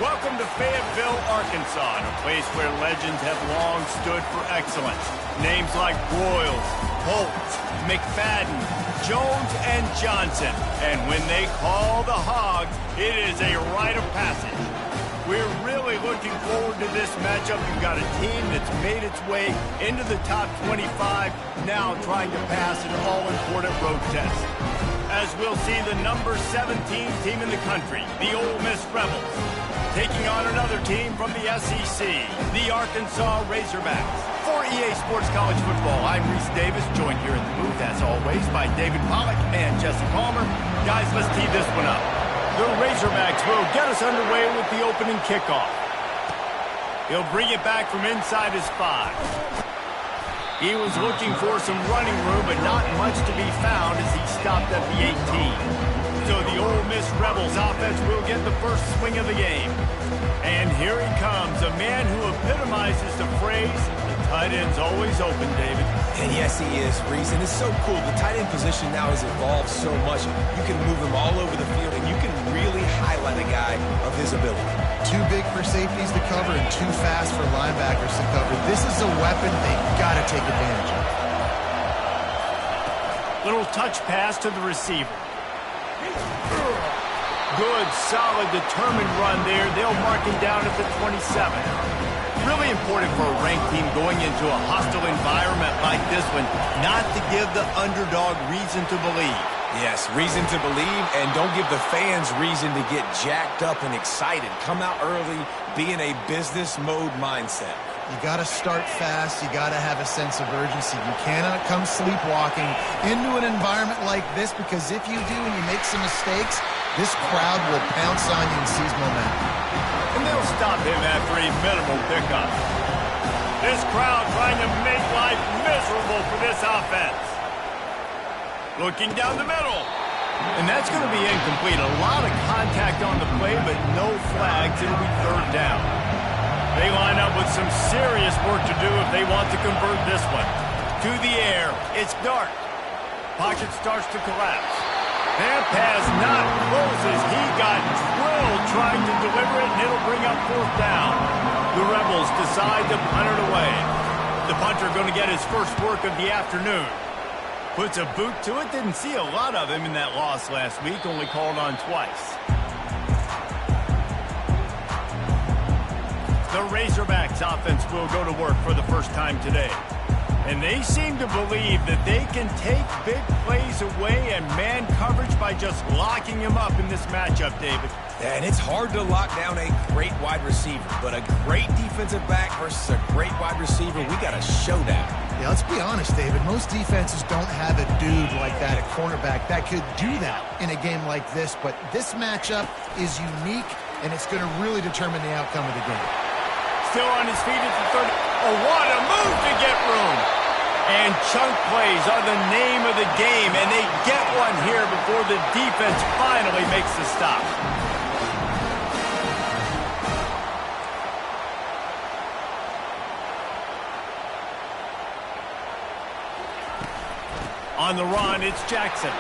Welcome to Fayetteville, Arkansas, a place where legends have long stood for excellence. Names like Broyles, Holt, McFadden, Jones, and Johnson. And when they call the Hogs, it is a rite of passage. We're really looking forward to this matchup. You've got a team that's made its way into the top 25, now trying to pass an all-important road test. As we'll see the number 17 team in the country, the Ole Miss Rebels, taking on another team from the SEC, the Arkansas Razorbacks. For EA Sports College Football, I'm Reese Davis, joined here in the booth, as always, by David Pollack and Jesse Palmer. Guys, let's tee this one up. The Razorbacks will get us underway with the opening kickoff. He'll bring it back from inside his 5. He was looking for some running room, but not much to be found as he stopped at the 18. So the Ole Miss Rebels offense will get the first swing of the game. And here he comes, a man who epitomizes the phrase, the tight end's always open, David. And yes, he is, Reese. And it's so cool. The tight end position now has evolved so much. You can move him all over the field, and you can really highlight a guy of his ability. Too big for safeties to cover and too fast for linebackers to cover. This is a weapon they've got to take advantage of. Little touch pass to the receiver. Good, solid, determined run there. They'll mark him down at the 27. Really important for a ranked team going into a hostile environment like this one, not to give the underdog reason to believe. Yes, reason to believe, and don't give the fans reason to get jacked up and excited. Come out early, be in a business mode mindset. You got to start fast. You got to have a sense of urgency. You cannot come sleepwalking into an environment like this, because if you do and you make some mistakes, this crowd will pounce on you and seize momentum. And they'll stop him after a minimal pickup. This crowd trying to make life miserable for this offense. Looking down the middle. And that's going to be incomplete. A lot of contact on the play, but no flags. It'll be third down. They line up with some serious work to do if they want to convert this one. To the air. It's dark. Pocket starts to collapse. That pass not close as he got drilled trying to deliver it, and it'll bring up fourth down. The Rebels decide to punt it away. The punter going to get his first work of the afternoon. Puts a boot to it. Didn't see a lot of him in that loss last week, only called on twice. The Razorbacks offense will go to work for the first time today. And they seem to believe that they can take big plays away and man coverage by just locking him up in this matchup, David. And it's hard to lock down a great wide receiver, but a great defensive back versus a great wide receiver, we got a showdown. Yeah, let's be honest, David. Most defenses don't have a dude like that at cornerback that could do that in a game like this, but this matchup is unique, and it's going to really determine the outcome of the game. Still on his feet at the 30. Oh, what a move to get room. And chunk plays are the name of the game, and they get one here before the defense finally makes the stop. On the run, it's Jackson.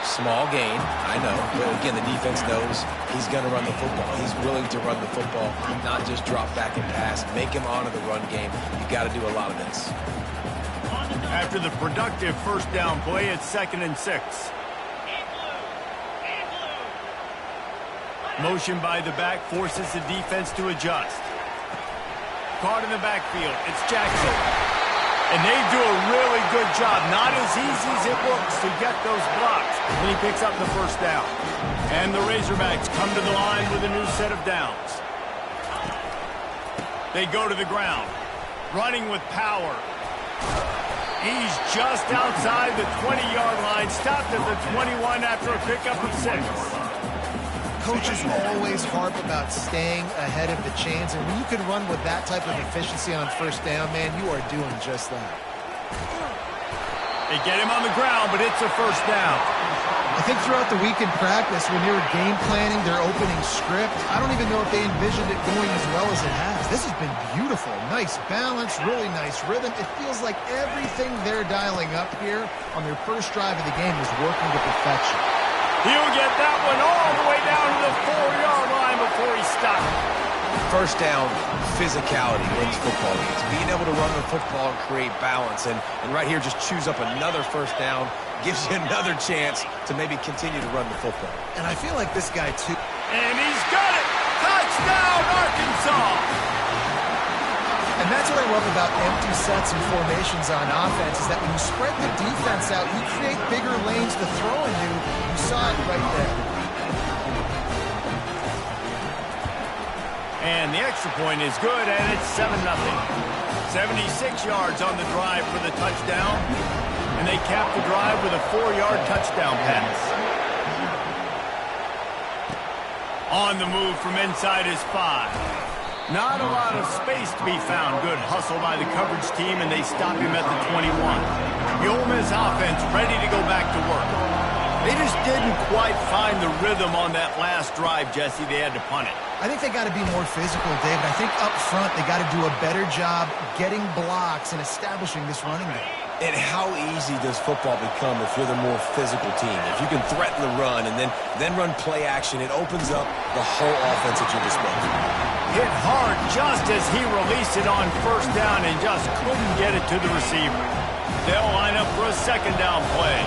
Small gain, I know, but again, the defense knows he's going to run the football. He's willing to run the football, not just drop back and pass. Make him honor the run game. You got to do a lot of this. After the productive first down play, it's 2nd and 6. Motion by the back forces the defense to adjust. Caught in the backfield, it's Jackson. And they do a really good job. Not as easy as it looks to get those blocks when he picks up the first down. And the Razorbacks come to the line with a new set of downs. They go to the ground, running with power. He's just outside the 20-yard line, stopped at the 21 after a pickup of 6. Coaches always harp about staying ahead of the chains, and when you can run with that type of efficiency on first down, man, you are doing just that. They get him on the ground, but it's a first down. I think throughout the week in practice, when they were game planning their opening script, I don't even know if they envisioned it going as well as it has. This has been beautiful. Nice balance, really nice rhythm. It feels like everything they're dialing up here on their first drive of the game is working to perfection. He'll get that one all the way down to the 4-yard line. time before he stopped. First down, physicality wins football games. Being able to run the football and create balance. And right here, just choose up another first down, gives you another chance to maybe continue to run the football. And I feel like this guy, too. And he's got it! Touchdown, Arkansas! And that's what I love about empty sets and formations on offense, is that when you spread the defense out, you create bigger lanes to throw into. You saw it right there. And the extra point is good, and it's 7-0. 76 yards on the drive for the touchdown. And they cap the drive with a 4-yard touchdown pass. On the move from inside his 5. Not a lot of space to be found. Good hustle by the coverage team, and they stop him at the 21. The Ole Miss offense ready to go back to work. They just didn't quite find the rhythm on that last drive, Jesse. They had to punt it. I think they got to be more physical, David. I think up front they got to do a better job getting blocks and establishing this running game. And how easy does football become if you're the more physical team? If you can threaten the run and then run play action, it opens up the whole offense at your disposal. Hit hard just as he released it on first down and just couldn't get it to the receiver. They'll line up for a second down play.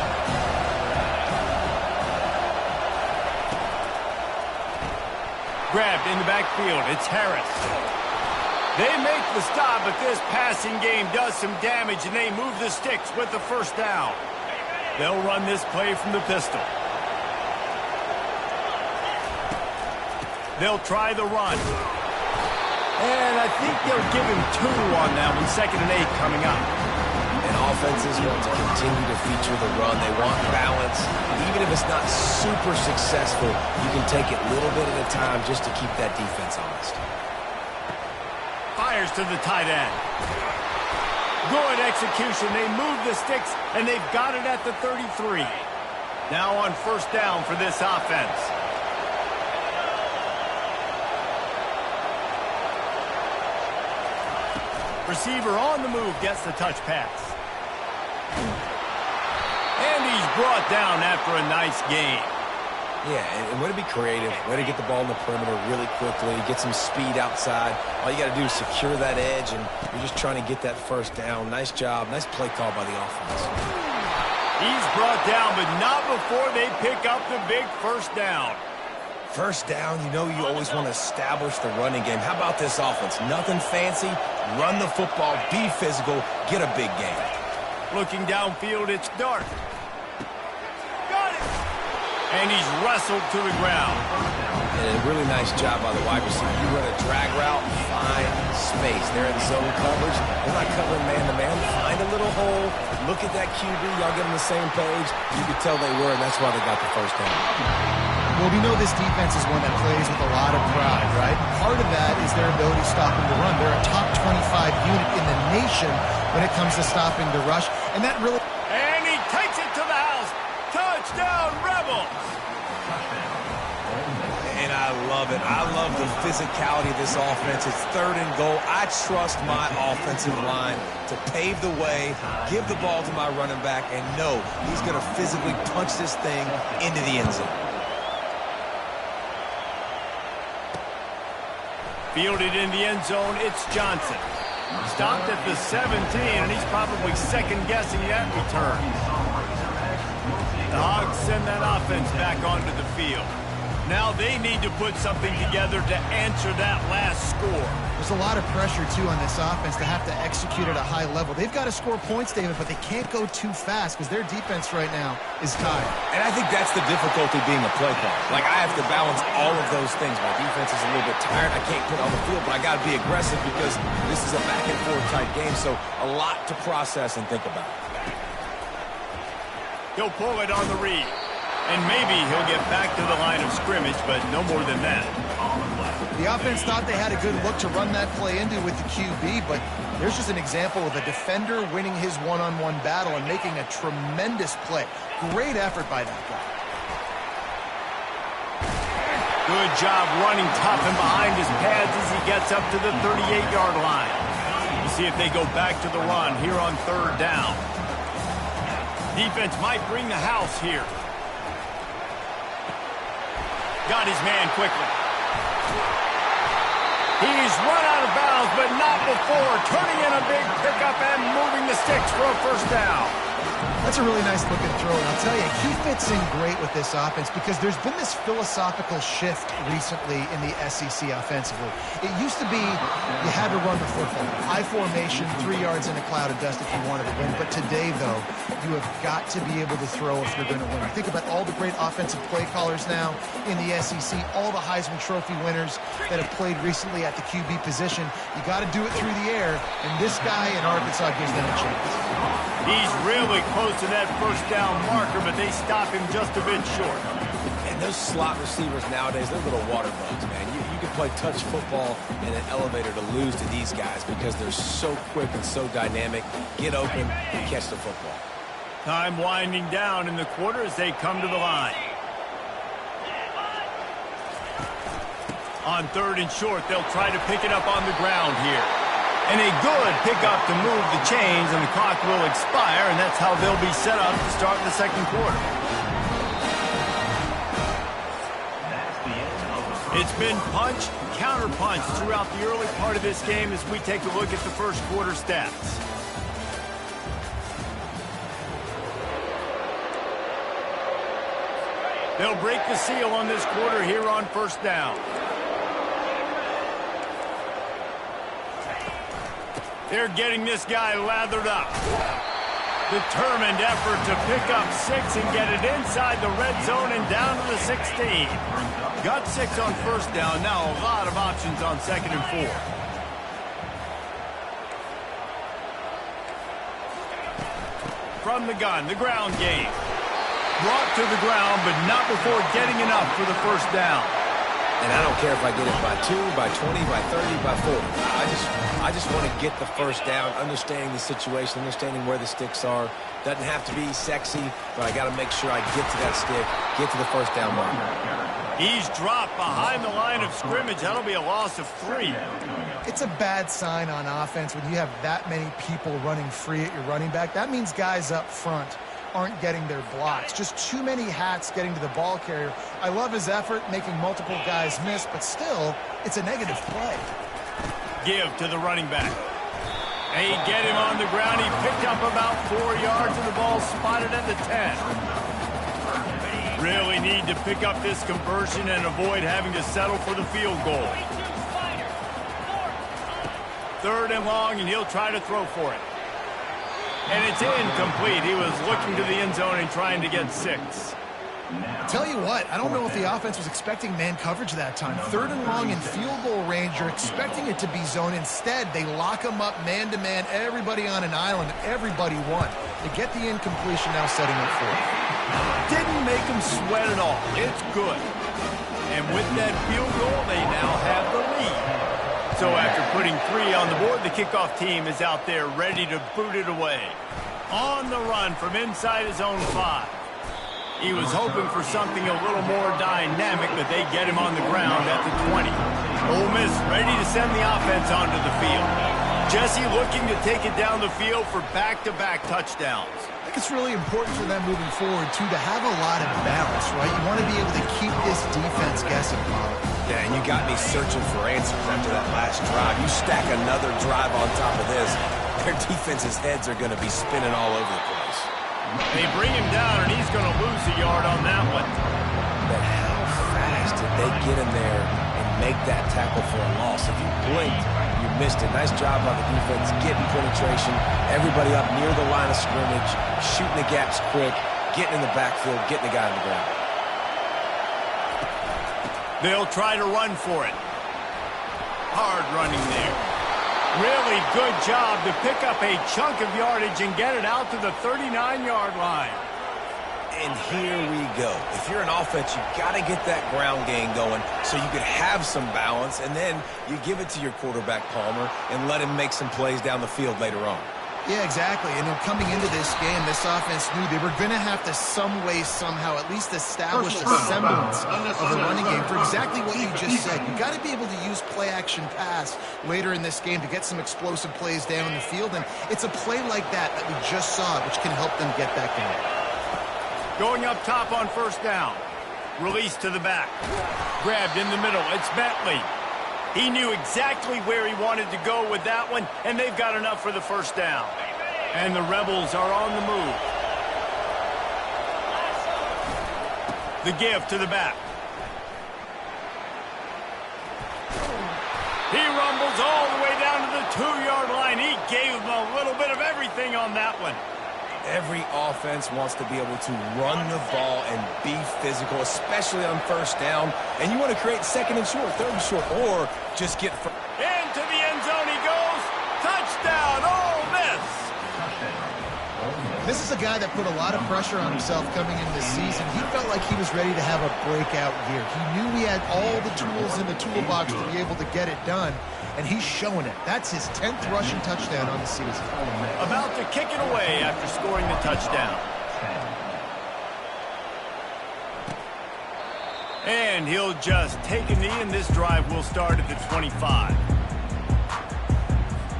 Grabbed in the backfield. It's Harris. They make the stop, but this passing game does some damage, and they move the sticks with the first down. They'll run this play from the pistol. They'll try the run. And I think they'll give him 2 on that one. 2nd and 8 coming up. And offenses want to continue to feature the run. They want balance. Even if it's not super successful, you can take it little bit at a time just to keep that defense honest. Fires to the tight end. Good execution. They move the sticks, and they've got it at the 33. Now on first down for this offense. Receiver on the move gets the touch pass. And he's brought down after a nice gain. Yeah, and way to be creative, way to get the ball in the perimeter really quickly, get some speed outside. All you got to do is secure that edge, and you're just trying to get that first down. Nice job, nice play call by the offense. He's brought down, but not before they pick up the big first down. First down, you know you always want to establish the running game. How about this offense? Nothing fancy, run the football, be physical, get a big game. Looking downfield, it's Dart. Got it! And he's wrestled to the ground. And a really nice job by the wide receiver. You run a drag route, find space. They're in zone coverage. They're not covering man-to-man. Find a little hole. Look at that QB. Y'all get on the same page. You could tell they were, and that's why they got the first down. Well, we know this defense is one that plays with a lot of pride, right? Part of that is their ability stopping the run. They're a top 25 unit in the nation when it comes to stopping the rush. And that really... And he takes it to the house. Touchdown, Rebels! And I love it. I love the physicality of this offense. It's 3rd and goal. I trust my offensive line to pave the way, give the ball to my running back, and know he's going to physically punch this thing into the end zone. Fielded in the end zone, it's Johnson. Stopped at the 17, and he's probably second-guessing that return. The Hogs send that offense back onto the field. Now they need to put something together to answer that last score. There's a lot of pressure, too, on this offense to have to execute at a high level. They've got to score points, David, but they can't go too fast because their defense right now is tired. And I think that's the difficulty being a play caller. Like, I have to balance all of those things. My defense is a little bit tired. I can't put on the field, but I got to be aggressive because this is a back-and-forth type game, so a lot to process and think about. He'll pull it on the read. And maybe he'll get back to the line of scrimmage, but no more than that. The offense thought they had a good look to run that play into with the QB, but there's just an example of a defender winning his one-on-one battle and making a tremendous play. Great effort by that guy. Good job running tough and behind his pads as he gets up to the 38-yard line. We'll see if they go back to the run here on 3rd down. Defense might bring the house here. Got his man quickly. He's run out of bounds, but not before turning in a big pickup and moving the sticks for a first down. That's a really nice looking throw, and I'll tell you, he fits in great with this offense because there's been this philosophical shift recently in the SEC offensively. It used to be you had to run the football. High formation, 3 yards in a cloud of dust if you wanted to win. But today, though, you have got to be able to throw if you're going to win. You think about all the great offensive play callers now in the SEC, all the Heisman Trophy winners that have played recently at the QB position. You got to do it through the air, and this guy in Arkansas gives them a chance. He's really close to that first down marker, but they stop him just a bit short. And those slot receivers nowadays, they're little water bugs, man. You can play touch football in an elevator to lose to these guys because they're so quick and so dynamic. Get open and catch the football. Time winding down in the quarter as they come to the line. On 3rd and short, they'll try to pick it up on the ground here. And a good pickup to move the chains, and the clock will expire, and that's how they'll be set up to start the second quarter. It's been punch, counter-punch throughout the early part of this game as we take a look at the first quarter stats. They'll break the seal on this quarter here on first down. They're getting this guy lathered up. Determined effort to pick up 6 and get it inside the red zone and down to the 16. Got 6 on first down. Now a lot of options on 2nd and 4. From the gun, the ground game. Brought to the ground, but not before getting enough for the first down. And I don't care if I get it by 2, by 20, by 30, by 40. I just want to get the first down, understanding the situation, understanding where the sticks are. Doesn't have to be sexy, but I got to make sure I get to that stick, get to the first down mark. He's dropped behind the line of scrimmage. That'll be a loss of 3. It's a bad sign on offense when you have that many people running free at your running back. That means guys up front aren't getting their blocks. Just too many hats getting to the ball carrier. I love his effort, making multiple guys miss, but still, it's a negative play. Give to the running back. They get him on the ground. He picked up about 4 yards, and the ball spotted at the 10. Really need to pick up this conversion and avoid having to settle for the field goal. 3rd and long, and he'll try to throw for it. And it's incomplete. He was looking to the end zone and trying to get 6. Tell you what, I don't know if the offense was expecting man coverage that time. 3rd and long in field goal range, you're expecting it to be zone. Instead, they lock them up man-to-man, everybody on an island, and everybody won. They get the incompletion, now setting up for it. Didn't make them sweat at all. It's good. And with that field goal, they now have the lead. So after putting 3 on the board, the kickoff team is out there ready to boot it away. On the run from inside his own 5. He was hoping for something a little more dynamic, but they get him on the ground at the 20. Ole Miss ready to send the offense onto the field. Jesse looking to take it down the field for back-to-back touchdowns. I think it's really important for them moving forward, too, to have a lot of balance, right? You want to be able to keep this defense guessing, Bob. Yeah, and you got me searching for answers after that last drive. You stack another drive on top of this, their defense's heads are going to be spinning all over the place. They bring him down, and he's going to lose a yard on that one. But how fast did they get in there and make that tackle for a loss? If you blinked, you missed it. Nice job by the defense, getting penetration, everybody up near the line of scrimmage, shooting the gaps quick, getting in the backfield, getting the guy on the ground. They'll try to run for it. Hard running there. Really good job to pick up a chunk of yardage and get it out to the 39-yard line. And here we go. If you're an offense, you've got to get that ground game going so you could have some balance, and then you give it to your quarterback, Palmer, and let him make some plays down the field later on. Yeah, exactly. And then coming into this game, this offense knew they were going to have to some way, somehow, at least establish a semblance of a running game for exactly what you just said. You got to be able to use play-action pass later in this game to get some explosive plays down the field. And it's a play like that that we just saw, which can help them get that game. Going up top on first down. Release to the back. Grabbed in the middle. It's Bentley. He knew exactly where he wanted to go with that one, and they've got enough for the first down. And the Rebels are on the move. The give to the back. He rumbles all the way down to the 2-yard line. He gave him a little bit of everything on that one. Every offense wants to be able to run the ball and be physical, especially on first down. And you want to create second and short, third and short, or just get... Into the end zone he goes. Touchdown, Ole Miss. This is a guy that put a lot of pressure on himself coming into this season. He felt like he was ready to have a breakout year. He knew he had all the tools in the toolbox to be able to get it done, and he's showing it. That's his 10th rushing touchdown on the season. About to kick it away after scoring the touchdown. And he'll just take a knee, and this drive will start at the 25.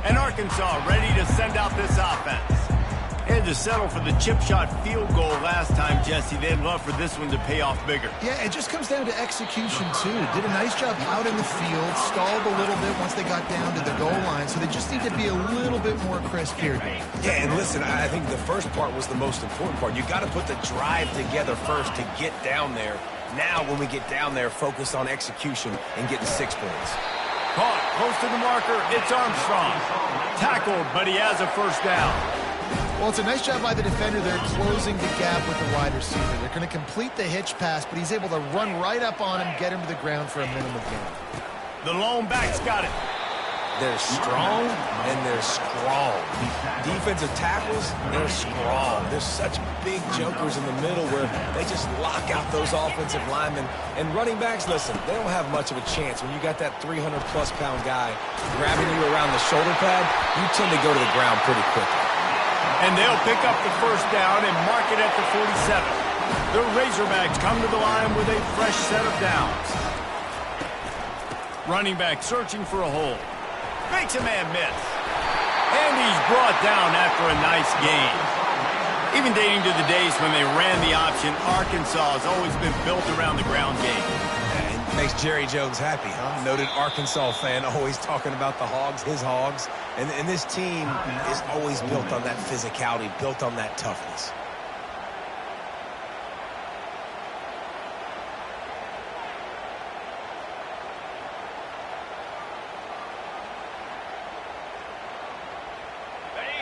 And Arkansas ready to send out this offense. Had to settle for the chip shot field goal last time, Jesse. They'd love for this one to pay off bigger. Yeah, it just comes down to execution, too. Did a nice job out in the field, stalled a little bit once they got down to the goal line, so they just need to be a little bit more crisp here. Yeah, and listen, I think the first part was the most important part. You got to put the drive together first to get down there. Now, when we get down there, focus on execution and getting 6 points. Caught close to the marker. It's Armstrong. Tackled, but he has a first down. Well, it's a nice job by the defender there closing the gap with the wide receiver. They're going to complete the hitch pass, but he's able to run right up on him, get him to the ground for a minimum gain. The lone back's got it. They're strong and they're strong. Defensive tackles, they're strong. There's such big jokers in the middle where they just lock out those offensive linemen. And running backs, listen, they don't have much of a chance. When you got that 300-plus pound guy grabbing you around the shoulder pad, you tend to go to the ground pretty quickly. And they'll pick up the first down and mark it at the 47. The Razorbacks come to the line with a fresh set of downs. Running back searching for a hole. Makes a man miss. And he's brought down after a nice gain. Even dating to the days when they ran the option, Arkansas has always been built around the ground game. It makes Jerry Jones happy, huh? Noted Arkansas fan, always talking about the Hogs, his Hogs. And this team is always built on that physicality, built on that toughness.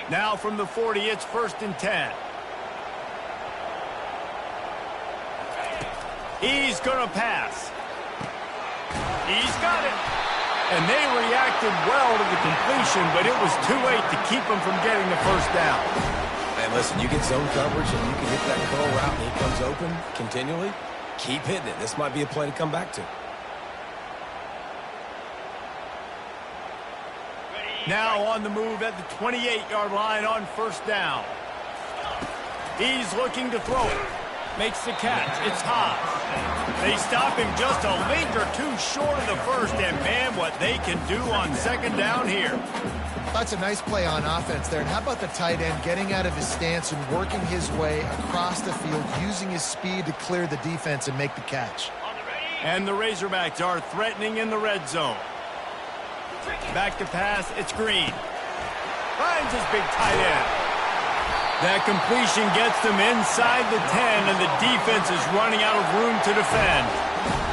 Now from the 40, it's 1st and 10. He's going to pass. He's got it. And they reacted well to the completion, but it was too late to keep them from getting the first down. And listen, you get zone coverage and you can hit that curl route and he comes open continually. Keep hitting it. This might be a play to come back to. Now on the move at the 28-yard line on first down. He's looking to throw it. Makes the catch. It's high. They stop him just a link or two short of the first, and man, what they can do on second down here. That's a nice play on offense there. And how about the tight end getting out of his stance and working his way across the field, using his speed to clear the defense and make the catch. And the Razorbacks are threatening in the red zone. Back to pass, it's Green. Finds his big tight end. That completion gets them inside the 10, and the defense is running out of room to defend.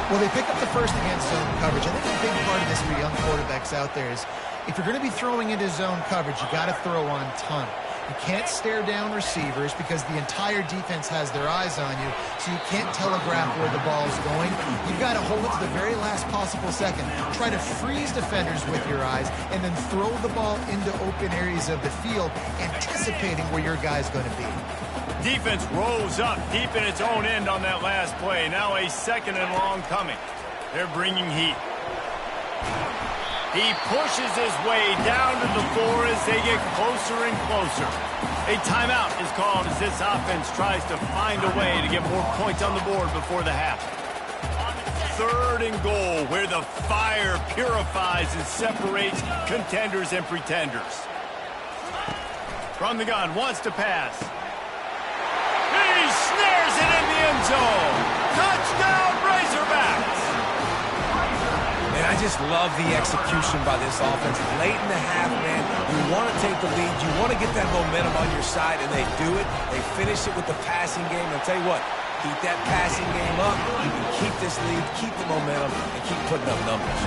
Well, they pick up the first against zone coverage. I think a big part of this for young quarterbacks out there is if you're going to be throwing into zone coverage, you got to throw on time. You can't stare down receivers because the entire defense has their eyes on you, so you can't telegraph where the ball's going. You've got to hold it to the very last possible second. Try to freeze defenders with your eyes and then throw the ball into open areas of the field, anticipating where your guy's going to be. Defense rolls up deep in its own end on that last play. Now a second and long coming. They're bringing heat. He pushes his way down to the floor as they get closer and closer. A timeout is called as this offense tries to find a way to get more points on the board before the half. 3rd and goal, where the fire purifies and separates contenders and pretenders. From the gun, wants to pass. He snares it in the end zone. Touchdown, Razorbacks! And I just love the execution by this offense. Late in the half, man, you want to take the lead. You want to get that momentum on your side, and they do it. They finish it with the passing game. I'll tell you what, keep that passing game up. You can keep this lead, keep the momentum, and keep putting up numbers.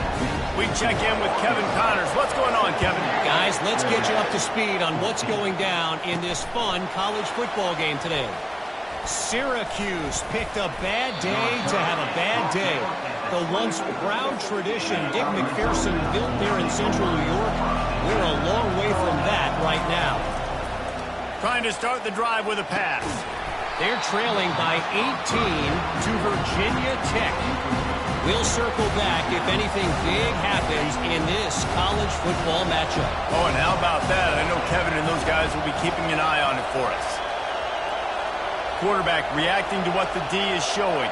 We check in with Kevin Connors. What's going on, Kevin? Guys, let's get you up to speed on what's going down in this fun college football game today. Syracuse picked a bad day to have a bad day. The once proud tradition Dick McPherson built there in central New York, we're a long way from that right now. Trying to start the drive with a pass. They're trailing by 18 to Virginia Tech. We'll circle back if anything big happens in this college football matchup. Oh, and how about that? I know Kevin and those guys will be keeping an eye on it for us. Quarterback reacting to what the D is showing.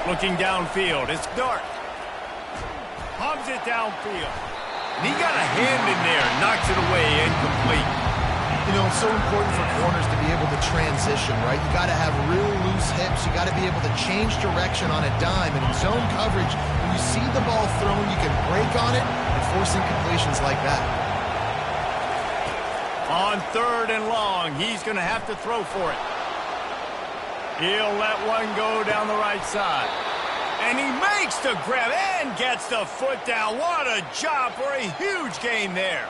Looking downfield. It's dark. Pumps it downfield. And he got a hand in there. Knocks it away. Incomplete. You know, it's so important for corners to be able to transition, right? You got to have real loose hips. You got to be able to change direction on a dime. And in zone coverage, when you see the ball thrown, you can break on it and force incompletions like that. On 3rd and long, he's going to have to throw for it. He'll let one go down the right side. And he makes the grab and gets the foot down. What a job for a huge gain there.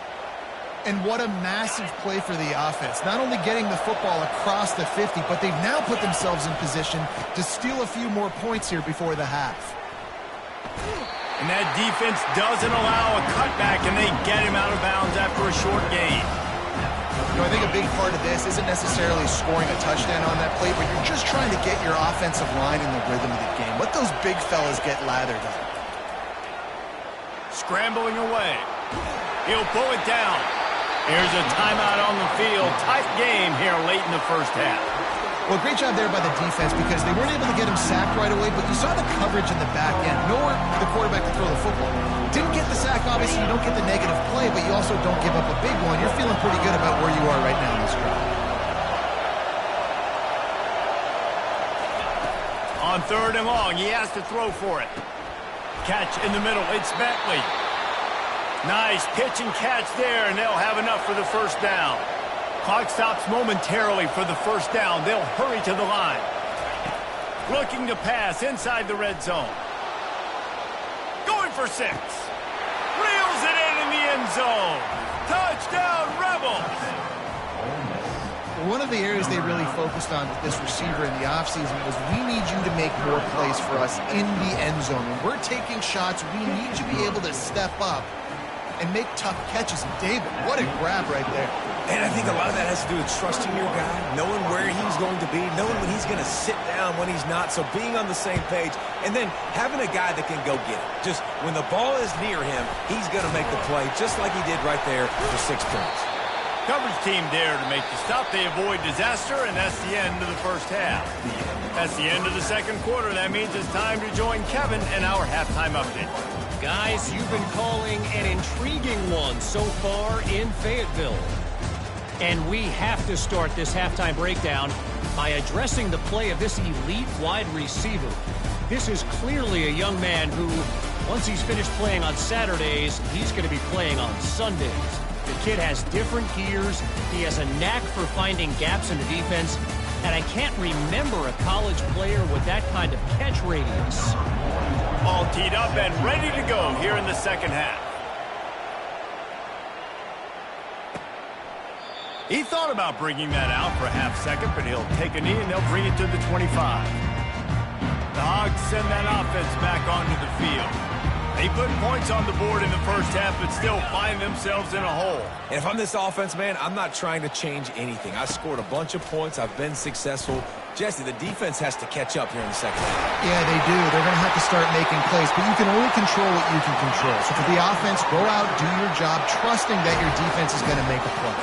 And what a massive play for the offense. Not only getting the football across the 50, but they've now put themselves in position to steal a few more points here before the half. And that defense doesn't allow a cutback, and they get him out of bounds after a short gain. You know, I think a big part of this isn't necessarily scoring a touchdown on that play, but you're just trying to get your offensive line in the rhythm of the game. Let those big fellas get lathered up. Scrambling away. He'll pull it down. Here's a timeout on the field. Tight game here late in the first half. Well, great job there by the defense because they weren't able to get him sacked right away, but you saw the coverage in the back end. Nowhere the quarterback to throw the football. Didn't get the sack, obviously. You don't get the negative play, but you also don't give up a big one. You're feeling pretty good about where you are right now in this drive. On 3rd and long, he has to throw for it. Catch in the middle. It's Bentley. Nice pitch and catch there, and they'll have enough for the first down. Clock stops momentarily for the first down. They'll hurry to the line. Looking to pass inside the red zone. Going for 6. Reels it in the end zone. Touchdown, Rebels. One of the areas they really focused on with this receiver in the offseason was we need you to make more plays for us in the end zone. When we're taking shots, we need you to be able to step up and make tough catches. And David, what a grab right there. And I think a lot of that has to do with trusting your guy, knowing where he's going to be, knowing when he's going to sit down, when he's not. So being on the same page, and then having a guy that can go get it. Just when the ball is near him, he's going to make the play, just like he did right there for 6 points. Coverage team there to make the stop. They avoid disaster, and that's the end of the first half. That's the end of the second quarter. That means it's time to join Kevin in our halftime update. Guys, you've been calling an intriguing one so far in Fayetteville. And we have to start this halftime breakdown by addressing the play of this elite wide receiver. This is clearly a young man who, once he's finished playing on Saturdays, he's going to be playing on Sundays. The kid has different gears. He has a knack for finding gaps in the defense. And I can't remember a college player with that kind of catch radius. All teed up and ready to go here in the second half. He thought about bringing that out for a half second, but he'll take a knee and they'll bring it to the 25. The Hogs send that offense back onto the field. They put points on the board in the first half, but still find themselves in a hole. And if I'm this offense, man, I'm not trying to change anything. I scored a bunch of points. I've been successful. Jesse, the defense has to catch up here in the second half. Yeah, they do. They're going to have to start making plays, but you can only control what you can control. So for the offense, go out, do your job, trusting that your defense is going to make a play.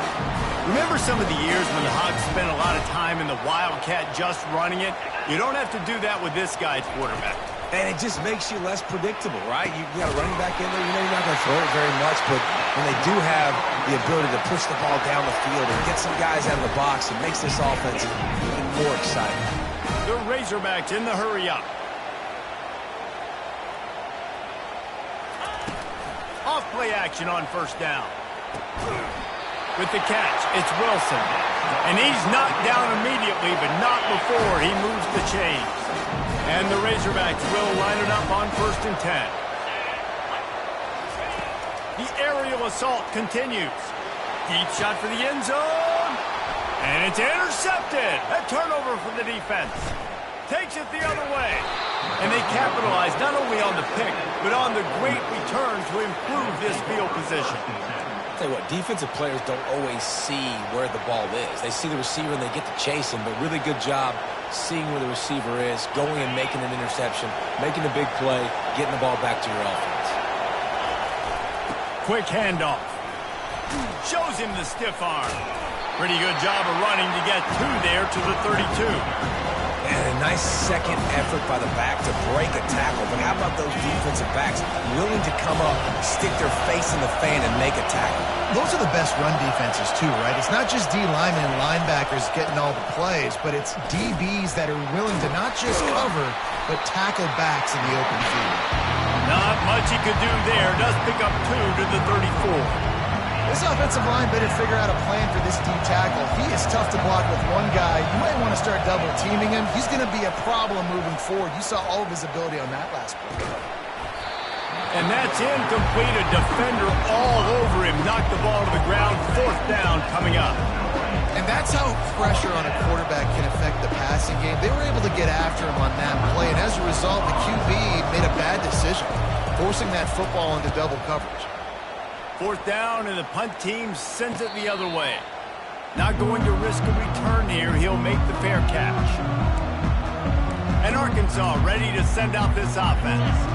Remember some of the years when the Hogs spent a lot of time in the Wildcat just running it? You don't have to do that with this guy's quarterback. And it just makes you less predictable, right? You got a running back in there. You know you're not going to throw it very much, but when they do have the ability to push the ball down the field and get some guys out of the box, it makes this offense even more exciting. The Razorbacks in the hurry up. Play action on first down. With the catch, it's Wilson. And he's knocked down immediately, but not before he moves the chains. And the Razorbacks will line it up on 1st and 10. The aerial assault continues. Deep shot for the end zone. And it's intercepted. A turnover for the defense. Takes it the other way. And they capitalize not only on the pick, but on the great return to improve this field position. I'll tell you what, defensive players don't always see where the ball is. They see the receiver and they get to chase him, but really good job seeing where the receiver is, going and making an interception, making a big play, getting the ball back to your offense. Quick handoff. Shows him the stiff arm. Pretty good job of running to get there to the 32. And a nice second effort by the back to break a tackle. But how about those defensive backs willing to come up, stick their face in the fan, and make a tackle? Those are the best run defenses, too, right? It's not just D linemen and linebackers getting all the plays, but it's DBs that are willing to not just cover, but tackle backs in the open field. Not much he could do there. Does pick up 2 to the 34. This offensive line better figure out a plan for this D tackle. He is tough to block with one guy. You might want to start double teaming him. He's going to be a problem moving forward. You saw all of his ability on that last play. And that's incomplete. A defender all over him. Knocked the ball to the ground. 4th down coming up. And that's how pressure on a quarterback can affect the passing game. They were able to get after him on that play, and as a result, the QB made a bad decision, forcing that football into double coverage. 4th down, and the punt team sends it the other way. Not going to risk a return here. He'll make the fair catch. And Arkansas ready to send out this offense.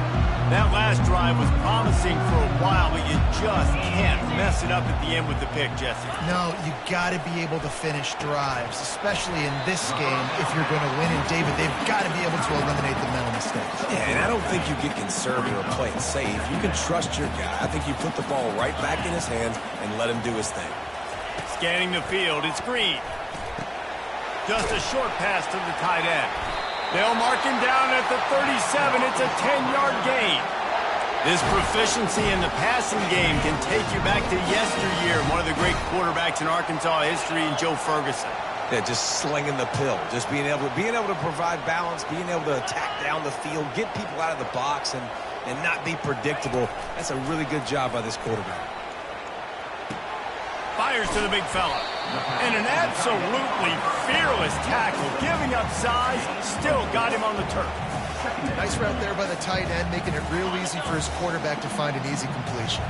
That last drive was promising for a while, but you just can't mess it up at the end with the pick, Jesse. No, you got to be able to finish drives, especially in this game if you're going to win. And, David, they've got to be able to eliminate the mental mistakes. Yeah, and I don't think you get conservative or play it safe. You can trust your guy. I think you put the ball right back in his hands and let him do his thing. Scanning the field, it's Green. Just a short pass to the tight end. They'll mark him down at the 37. It's a 10-yard gain. This proficiency in the passing game can take you back to yesteryear. One of the great quarterbacks in Arkansas history, in Joe Ferguson. Yeah, just slinging the pill, just being able to provide balance, being able to attack down the field, get people out of the box, and not be predictable. That's a really good job by this quarterback. Fires to the big fella. And an absolutely fearless tackle, giving up size, still got him on the turf. Nice route there by the tight end, making it real easy for his quarterback to find an easy completion.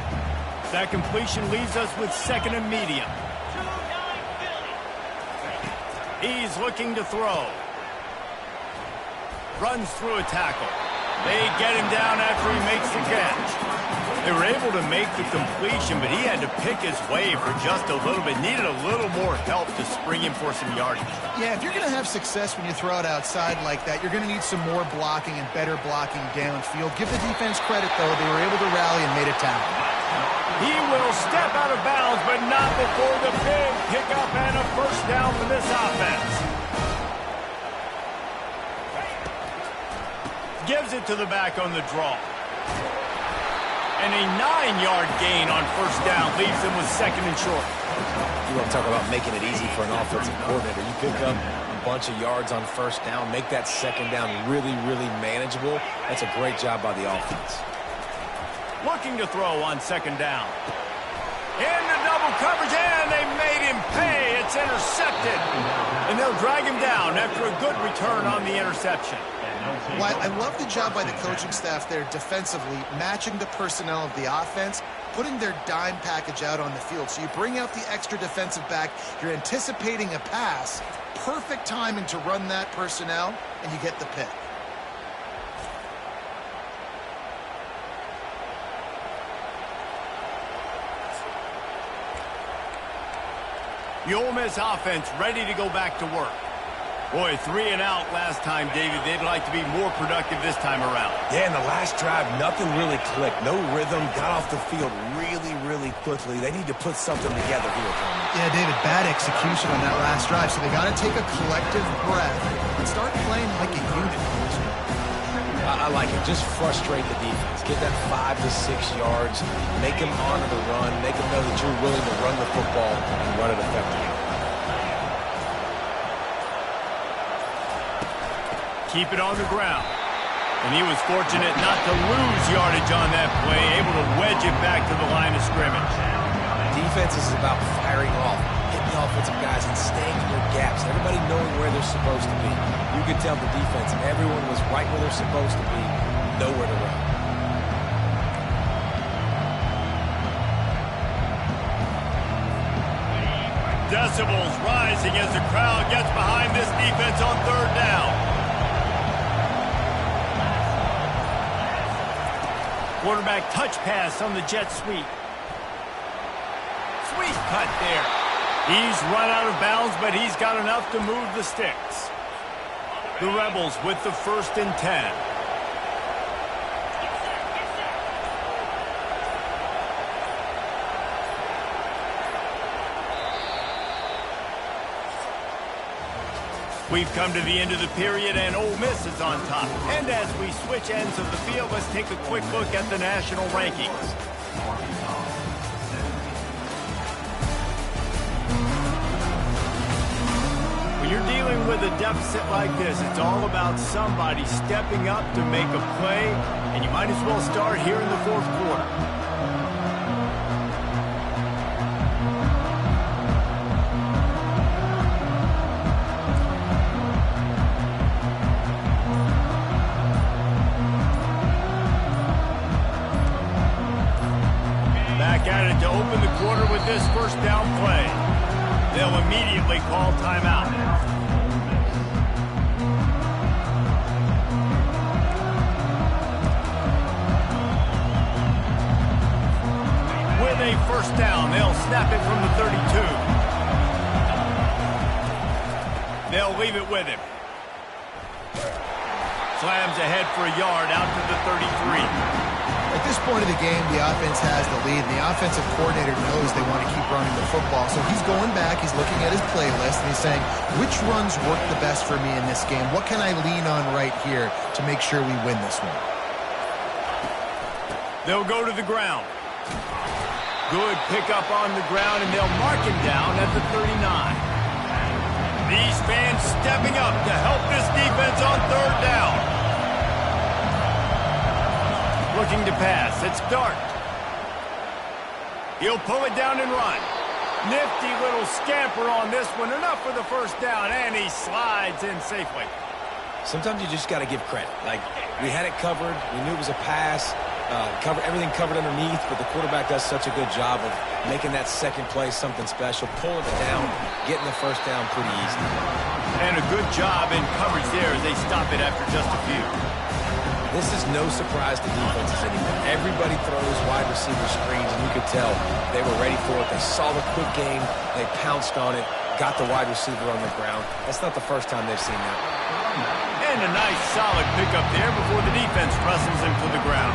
That completion leaves us with 2nd and medium. He's looking to throw. Runs through a tackle. They get him down after he makes the catch. They were able to make the completion, but he had to pick his way for just a little bit. Needed a little more help to spring him for some yardage. Yeah, if you're going to have success when you throw it outside like that, you're going to need some more blocking and better blocking downfield. Give the defense credit, though. They were able to rally and made a tackle. He will step out of bounds, but not before the big pickup and a 1st down for this offense. Gives it to the back on the draw. And a 9-yard gain on 1st down leaves them with 2nd and short. You want to talk about making it easy for an offensive coordinator. You pick up a bunch of yards on 1st down, make that 2nd down really, really manageable. That's a great job by the offense. Looking to throw on 2nd down. Into double coverage, and they made him pay. It's intercepted. And they'll drag him down after a good return on the interception. Well, I love the job by the coaching staff there defensively, matching the personnel of the offense, putting their dime package out on the field. So you bring out the extra defensive back, you're anticipating a pass, perfect timing to run that personnel, and you get the pick. The Ole Miss offense ready to go back to work. Boy, 3 and out last time, David. They'd like to be more productive this time around. Yeah, in the last drive, nothing really clicked. No rhythm, got off the field really, really quickly. They need to put something together here. Yeah, David, bad execution on that last drive. So they got to take a collective breath and start playing like a unit. I like it. Just frustrate the defense. Get that 5 to 6 yards. Make them honor the run. Make them know that you're willing to run the football and run it effectively. Keep it on the ground. And he was fortunate not to lose yardage on that play, able to wedge it back to the line of scrimmage. Defense is about firing off, hitting the offensive guys and staying in their gaps. Everybody knowing where they're supposed to be. You could tell the defense, everyone was right where they're supposed to be, nowhere to run. Decibels rising as the crowd gets behind this defense on third down. Quarterback touch pass on the jet sweep. Sweep cut there. He's run out of bounds, but he's got enough to move the sticks. The Rebels with the 1st and 10. We've come to the end of the period, and Ole Miss is on top. And as we switch ends of the field, let's take a quick look at the national rankings. When you're dealing with a deficit like this, it's all about somebody stepping up to make a play, and you might as well start here in the 4th quarter. Back at it to open the quarter with this 1st down play. They'll immediately call timeout. With a 1st down, they'll snap it from the 32. They'll leave it with him. Slams ahead for a yard out to the 33. At this point of the game, the offense has the lead, and the offensive coordinator knows they want to keep running the football. So he's going back, he's looking at his playlist, and he's saying, which runs work the best for me in this game? What can I lean on right here to make sure we win this one? They'll go to the ground. Good pickup on the ground, and they'll mark him down at the 39. These fans stepping up to help this defense on 3rd down. Looking to pass. It's Dart. He'll pull it down and run. Nifty little scamper on this one. Enough for the 1st down, and he slides in safely. Sometimes you just got to give credit. Like, we had it covered. We knew it was a pass. Everything covered underneath, but the quarterback does such a good job of making that second play something special, pulling it down, getting the 1st down pretty easy. And a good job in coverage there as they stop it after just a few. This is no surprise to defenses anymore. Everybody throws wide receiver screens, and you could tell they were ready for it. They saw the quick game. They pounced on it, got the wide receiver on the ground. That's not the first time they've seen that. And a nice, solid pickup there before the defense presses him to the ground.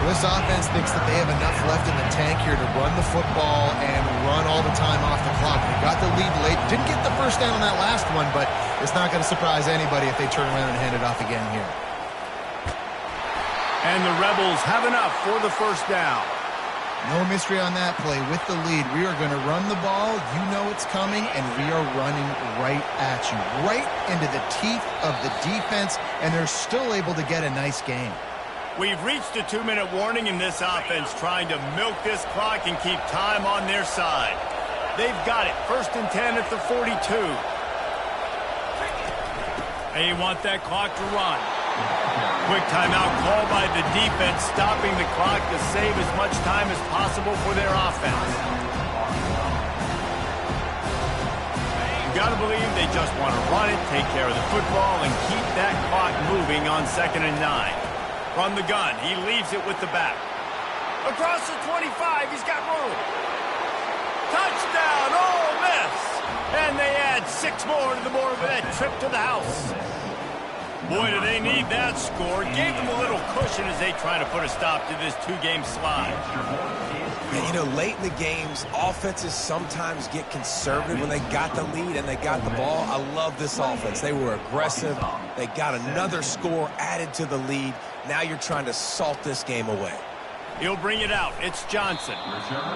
Well, this offense thinks that they have enough left in the tank here to run the football and run all the time off the clock. They got the lead late. Didn't get the 1st down on that last one, but it's not going to surprise anybody if they turn around and hand it off again here. And the Rebels have enough for the 1st down. No mystery on that play. With the lead, we are going to run the ball. You know it's coming, and we are running right at you, right into the teeth of the defense, and they're still able to get a nice game. We've reached a 2-minute warning in this offense, trying to milk this clock and keep time on their side. They've got it. 1st and 10 at the 42. They want that clock to run. Quick timeout call by the defense, stopping the clock to save as much time as possible for their offense. You gotta believe they just want to run it, take care of the football, and keep that clock moving on 2nd and 9. From the gun, he leaves it with the back. Across the 25, he's got room. Touchdown, Ole Miss! And they add 6 more to the board with that trip to the house. Boy, do they need that score. Gave them a little cushion as they try to put a stop to this 2-game slide. And, you know, late in the games, offenses sometimes get conservative when they got the lead and they got the ball. I love this offense. They were aggressive. They got another score added to the lead. Now you're trying to salt this game away. He'll bring it out. It's Johnson.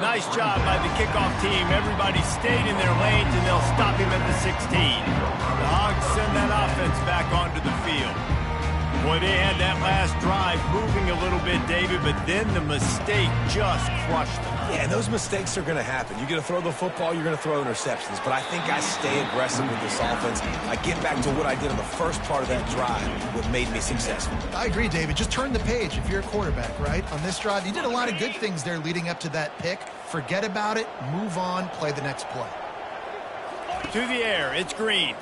Nice job by the kickoff team. Everybody stayed in their lanes, and they'll stop him at the 16. The Hogs send that offense back onto the field. Boy, they had that last drive moving a little bit, David, but then the mistake just crushed them. Yeah, and those mistakes are going to happen. You're going to throw the football, you're going to throw interceptions. But I think I stay aggressive with this offense. I get back to what I did in the first part of that drive, what made me successful. I agree, David. Just turn the page if you're a quarterback, right? On this drive, you did a lot of good things there leading up to that pick. Forget about it, move on, play the next play. To the air, it's Green.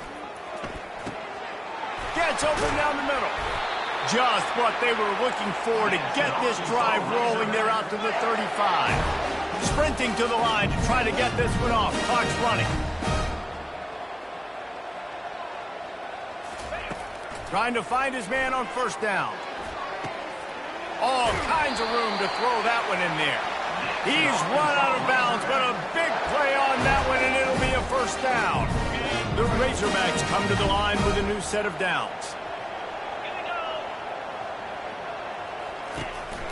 Gets open down the middle. Just what they were looking for to get this drive rolling. They're out to the 35. Sprinting to the line to try to get this one off. Clock's running. Trying to find his man on first down. All kinds of room to throw that one in there. He's run out of bounds, but a big play on that one, and it'll be a first down. The Razorbacks come to the line with a new set of downs.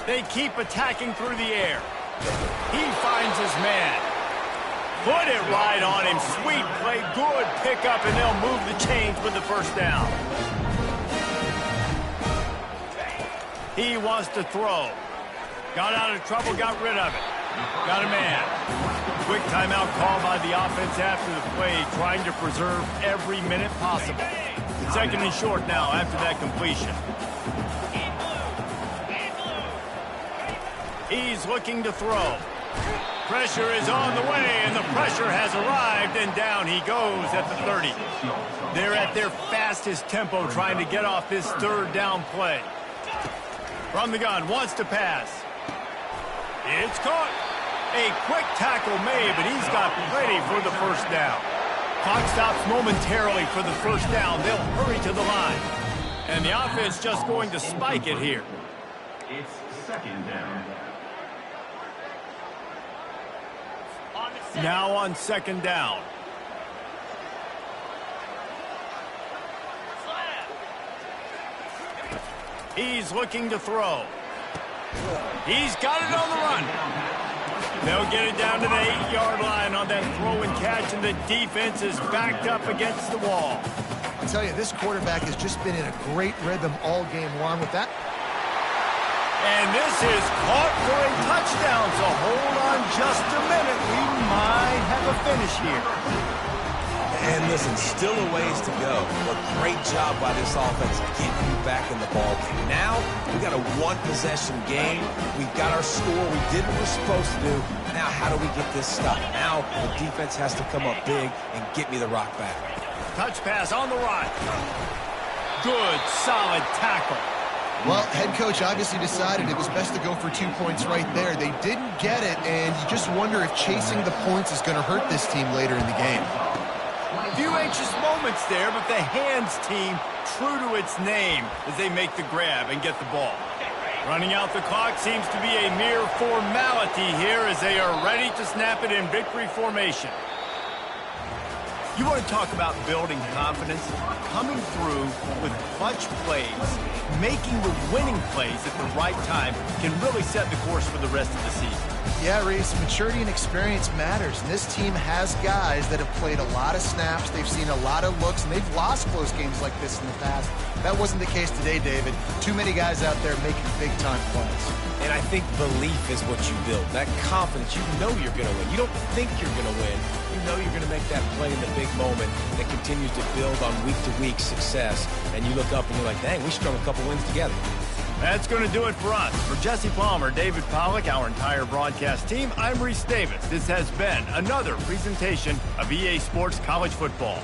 They keep attacking through the air. He finds his man. Put it right on him. Sweet play. Good pickup, and they'll move the chains with the first down. He wants to throw. Got out of trouble, got rid of it. Got a man. Quick timeout call by the offense after the play, trying to preserve every minute possible. Second and short now after that completion. He's looking to throw. Pressure is on the way, and the pressure has arrived, and down he goes at the 30. They're at their fastest tempo trying to get off this third down play. From the gun, wants to pass. It's caught. A quick tackle made, but he's got plenty for the first down. Clock stops momentarily for the first down. They'll hurry to the line. And the offense just going to spike it here. It's second down. Now on second down. He's looking to throw. He's got it on the run. They'll get it down to the 8-yard line on that throw and catch, and the defense is backed up against the wall. I'll tell you, this quarterback has just been in a great rhythm all game long with that. And this is caught for a touchdown, so hold on just a minute. We might have a finish here. And listen, still a ways to go. But great job by this offense getting you back in the ball game. Now, we got a one-possession game. We've got our score. We did what we're supposed to do. Now, how do we get this stopped? Now, the defense has to come up big and get me the rock back. Touch pass on the right. Good, solid tackle. Well, head coach obviously decided it was best to go for 2 points right there. They didn't get it, and you just wonder if chasing the points is going to hurt this team later in the game. Few anxious moments there, but the hands team true to its name as they make the grab and get the ball. Running out the clock seems to be a mere formality here as they are ready to snap it in victory formation. You want to talk about building confidence? Coming through with clutch plays, making the winning plays at the right time can really set the course for the rest of the season. Yeah, Reese, maturity and experience matters, and this team has guys that have played a lot of snaps, they've seen a lot of looks, and they've lost close games like this in the past. That wasn't the case today, David. Too many guys out there making big-time plays. And I think belief is what you build. That confidence, you know you're going to win. You don't think you're going to win. You know you're going to make that play in the big moment that continues to build on week-to-week success. And you look up and you're like, dang, we strung a couple wins together. That's going to do it for us. For Jesse Palmer, David Pollack, our entire broadcast team, I'm Reese Davis. This has been another presentation of EA Sports College Football.